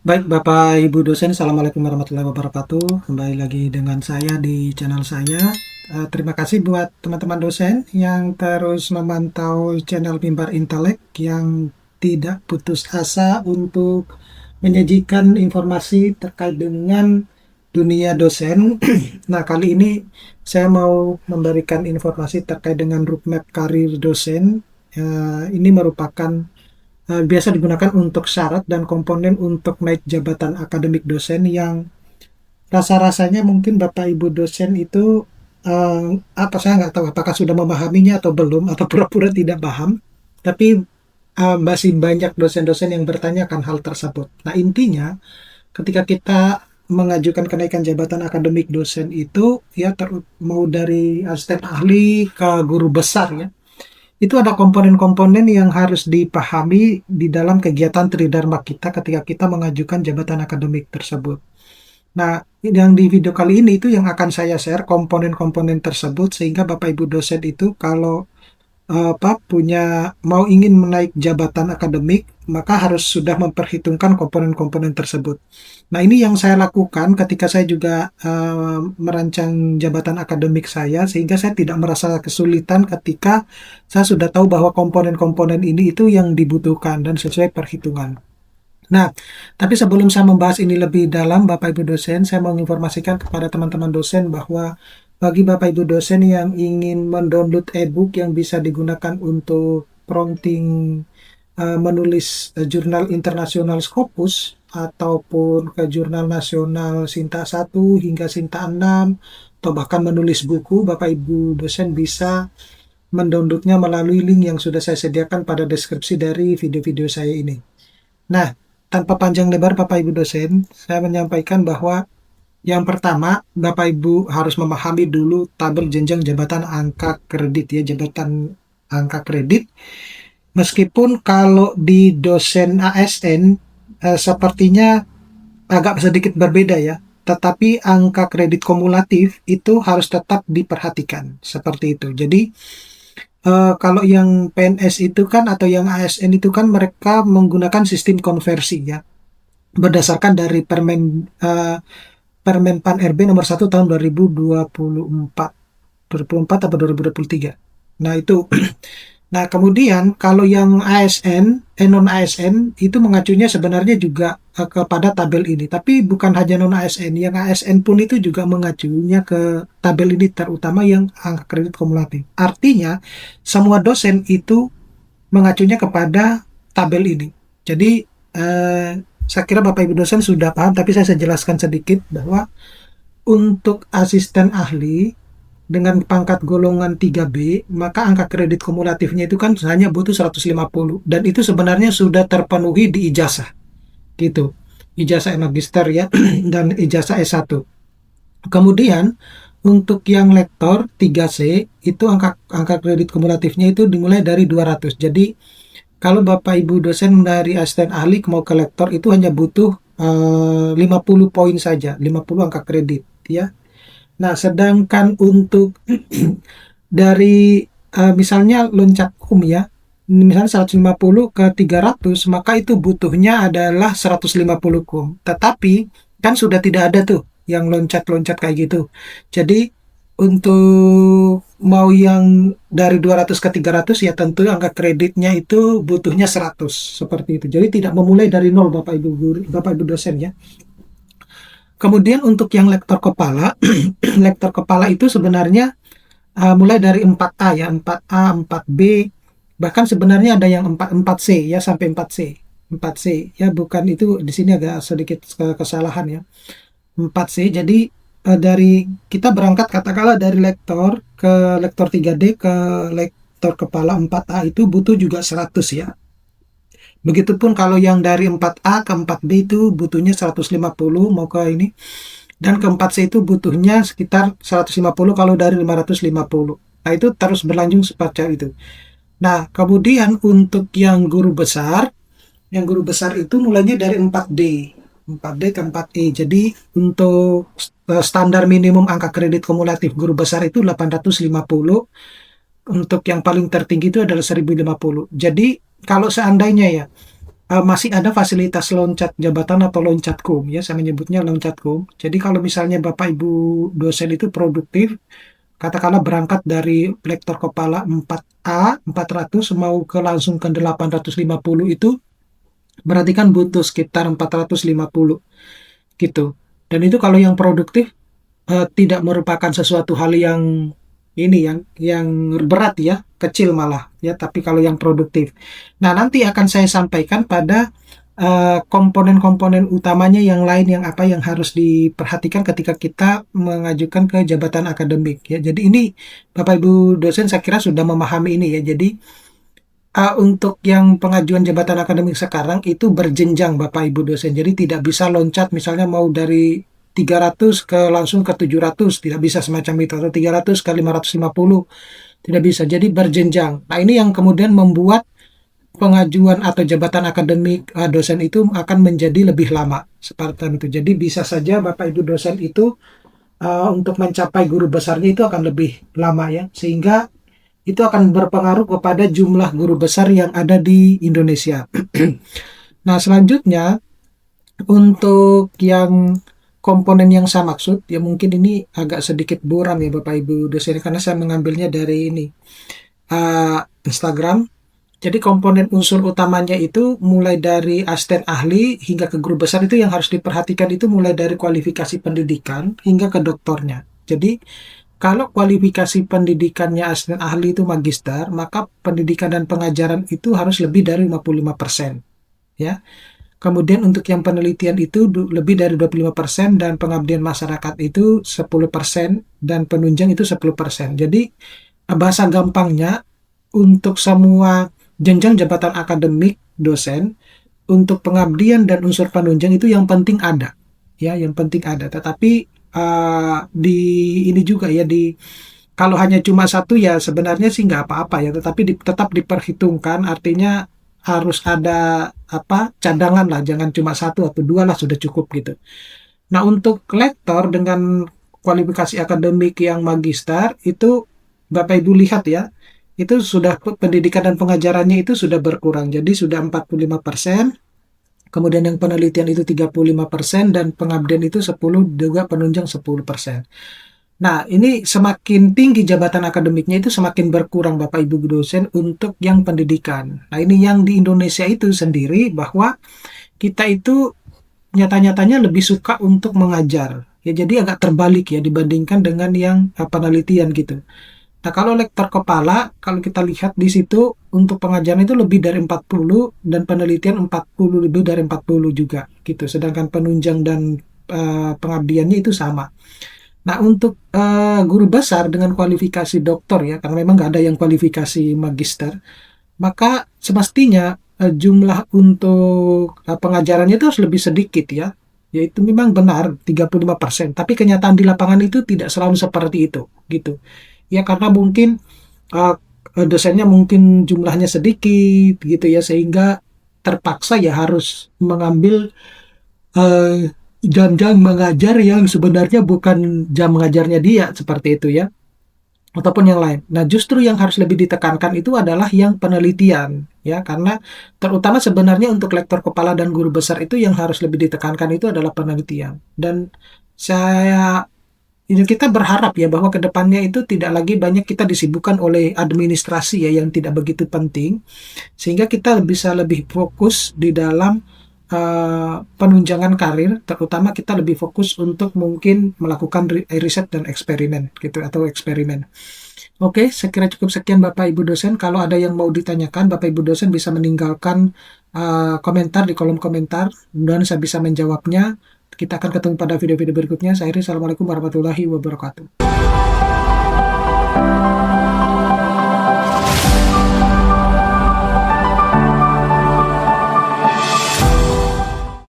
Baik, Bapak Ibu dosen, Assalamualaikum warahmatullahi wabarakatuh. Kembali lagi dengan saya di channel saya. Terima kasih buat teman-teman dosen yang terus memantau channel Mimbar Intelek yang tidak putus asa untuk menyajikan informasi terkait dengan dunia dosen. Nah, kali ini saya mau memberikan informasi terkait dengan roadmap karir dosen. Ini merupakan biasa digunakan untuk syarat dan komponen untuk naik jabatan akademik dosen yang rasa-rasanya mungkin Bapak Ibu dosen itu apa saya nggak tahu apakah sudah memahaminya atau belum atau pura-pura tidak paham, tapi masih banyak dosen-dosen yang bertanyakan hal tersebut. Nah, intinya ketika kita mengajukan kenaikan jabatan akademik dosen itu ya mau dari asisten ahli ke guru besar ya, itu ada komponen-komponen yang harus dipahami di dalam kegiatan Tridharma kita ketika kita mengajukan jabatan akademik tersebut. Nah, yang di video kali ini itu yang akan saya share komponen-komponen tersebut sehingga Bapak Ibu dosen itu kalau punya mau ingin menaik jabatan akademik, maka harus sudah memperhitungkan komponen-komponen tersebut. Nah, ini yang saya lakukan ketika saya juga merancang jabatan akademik saya, sehingga saya tidak merasa kesulitan ketika saya sudah tahu bahwa komponen-komponen ini itu yang dibutuhkan dan sesuai perhitungan. Nah, tapi sebelum saya membahas ini lebih dalam, Bapak Ibu dosen, saya mau menginformasikan kepada teman-teman dosen bahwa bagi Bapak Ibu dosen yang ingin mendownload e-book yang bisa digunakan untuk prompting menulis jurnal internasional Scopus ataupun ke jurnal nasional Sinta 1 hingga Sinta 6 atau bahkan menulis buku, Bapak Ibu dosen bisa mendownloadnya melalui link yang sudah saya sediakan pada deskripsi dari video-video saya ini. Nah, tanpa panjang lebar Bapak Ibu dosen, saya menyampaikan bahwa yang pertama, Bapak Ibu harus memahami dulu tabel jenjang jabatan angka kredit ya, jabatan angka kredit. Meskipun kalau di dosen ASN sepertinya agak sedikit berbeda ya, tetapi angka kredit kumulatif itu harus tetap diperhatikan seperti itu. Jadi kalau yang PNS itu kan atau yang ASN itu kan mereka menggunakan sistem konversi ya, berdasarkan dari Permen Pan RB nomor 1 tahun 2024. 2024 atau 2023. Nah, itu. Nah, kemudian kalau yang ASN, non ASN itu mengacunya sebenarnya juga kepada tabel ini. Tapi bukan hanya non ASN, yang ASN pun itu juga mengacunya ke tabel ini, terutama yang angka kredit kumulatif. Artinya, semua dosen itu mengacunya kepada tabel ini. Jadi, saya kira Bapak Ibu dosen sudah paham, tapi saya jelaskan sedikit bahwa untuk asisten ahli dengan pangkat golongan 3B, maka angka kredit kumulatifnya itu kan hanya butuh 150 dan itu sebenarnya sudah terpenuhi di ijazah gitu. Ijazah magister ya dan ijazah S1. Kemudian untuk yang lektor 3C itu angka kredit kumulatifnya itu dimulai dari 200. Jadi kalau Bapak Ibu dosen dari asisten ahli mau ke lektor itu hanya butuh 50 poin saja, 50 angka kredit ya. Nah, sedangkan untuk dari misalnya loncat kum ya, misalnya 150 ke 300, maka itu butuhnya adalah 150 kum. Tetapi kan sudah tidak ada tuh yang loncat-loncat kayak gitu. Jadi untuk mau yang dari 200 ke 300 ya tentu angka kreditnya itu butuhnya 100 seperti itu. Jadi tidak memulai dari nol Bapak Ibu guru, Bapak Ibu dosen ya. Kemudian untuk yang lektor kepala, lektor kepala itu sebenarnya mulai dari 4A ya, 4A, 4B, bahkan sebenarnya ada yang 4C ya sampai 4C. 4C ya, bukan itu di sini agak sedikit kesalahan ya. 4C. Jadi dari kita berangkat katakanlah dari lektor ke lektor 3D ke lektor kepala 4A itu butuh juga 100 ya. Begitupun kalau yang dari 4A ke 4B itu butuhnya 150 mau ke ini. Dan ke 4C itu butuhnya sekitar 150 kalau dari 550. Nah, itu terus berlanjut seperti itu. Nah, kemudian untuk yang guru besar itu mulainya dari 4D. 4D ke 4E. Jadi untuk standar minimum angka kredit kumulatif guru besar itu 850. Untuk yang paling tertinggi itu adalah 1050. Jadi kalau seandainya ya masih ada fasilitas loncat jabatan atau loncat kum ya, saya menyebutnya loncat kum. Jadi kalau misalnya Bapak Ibu dosen itu produktif, katakanlah berangkat dari lektor kepala 4A 400 mau ke langsung ke 850 itu berarti kan butuh sekitar 450 gitu. Dan itu kalau yang produktif tidak merupakan sesuatu hal yang ini yang berat ya, kecil malah ya, tapi kalau yang produktif. Nah, nanti akan saya sampaikan pada komponen-komponen utamanya yang lain yang apa yang harus diperhatikan ketika kita mengajukan ke jabatan akademik ya. Jadi ini Bapak Ibu dosen saya kira sudah memahami ini ya. Jadi untuk yang pengajuan jabatan akademik sekarang itu berjenjang Bapak Ibu dosen. Jadi tidak bisa loncat misalnya mau dari 300 ke langsung ke 700, tidak bisa semacam itu, atau 300 ke 550, tidak bisa. Jadi berjenjang. Nah, ini yang kemudian membuat pengajuan atau jabatan akademik dosen itu akan menjadi lebih lama seperti itu. Jadi bisa saja Bapak Ibu dosen itu untuk mencapai guru besarnya itu akan lebih lama ya, sehingga itu akan berpengaruh kepada jumlah guru besar yang ada di Indonesia. Nah, selanjutnya untuk yang komponen yang saya maksud, ya mungkin ini agak sedikit buram ya Bapak Ibu dosen, karena saya mengambilnya dari ini Instagram. Jadi komponen unsur utamanya itu mulai dari asisten ahli hingga ke guru besar itu yang harus diperhatikan itu mulai dari kualifikasi pendidikan hingga ke doktornya. Jadi kalau kualifikasi pendidikannya asisten ahli itu magister, maka pendidikan dan pengajaran itu harus lebih dari 55%. Ya. Kemudian untuk yang penelitian itu lebih dari 25% dan pengabdian masyarakat itu 10% dan penunjang itu 10%. Jadi bahasa gampangnya untuk semua jenjang jabatan akademik dosen, untuk pengabdian dan unsur penunjang itu yang penting ada. Ya, yang penting ada. Tetapi di ini juga ya, di kalau hanya cuma satu ya sebenarnya sih nggak apa-apa ya, tetapi tetap diperhitungkan, artinya harus ada apa cadangan lah, jangan cuma satu atau dua lah sudah cukup gitu. Nah, untuk lektor dengan kualifikasi akademik yang magister itu Bapak Ibu lihat ya, itu sudah pendidikan dan pengajarannya itu sudah berkurang. Jadi sudah 45%, kemudian yang penelitian itu 35% dan pengabdian itu 10, juga penunjang 10%. Nah, ini semakin tinggi jabatan akademiknya itu semakin berkurang Bapak Ibu dosen untuk yang pendidikan. Nah, ini yang di Indonesia itu sendiri bahwa kita itu nyata-nyatanya lebih suka untuk mengajar. Ya, jadi agak terbalik ya dibandingkan dengan yang penelitian gitu. Nah, kalau lektor kepala, kalau kita lihat di situ untuk pengajaran itu lebih dari 40 dan penelitian 40, lebih dari 40 juga gitu. Sedangkan penunjang dan pengabdiannya itu sama. Nah, untuk guru besar dengan kualifikasi doktor ya, karena memang nggak ada yang kualifikasi magister, maka semestinya jumlah untuk pengajarannya itu harus lebih sedikit ya. Yaitu memang benar 35%, tapi kenyataan di lapangan itu tidak selalu seperti itu gitu. Ya karena mungkin uh, dosennya mungkin jumlahnya sedikit gitu ya, sehingga terpaksa ya harus mengambil jam-jam mengajar yang sebenarnya bukan jam mengajarnya dia seperti itu ya, ataupun yang lain. Nah, justru yang harus lebih ditekankan itu adalah yang penelitian ya, karena terutama sebenarnya untuk lektor kepala dan guru besar itu yang harus lebih ditekankan itu adalah penelitian. Dan saya ini kita berharap ya bahwa kedepannya itu tidak lagi banyak kita disibukkan oleh administrasi ya yang tidak begitu penting, sehingga kita bisa lebih fokus di dalam penunjangan karir, terutama kita lebih fokus untuk mungkin melakukan riset dan eksperimen gitu atau eksperimen. Oke, saya kira cukup sekian Bapak Ibu dosen. Kalau ada yang mau ditanyakan, Bapak Ibu dosen bisa meninggalkan komentar di kolom komentar dan saya bisa menjawabnya. Kita akan ketemu pada video-video berikutnya. Saya Assalamualaikum warahmatullahi wabarakatuh.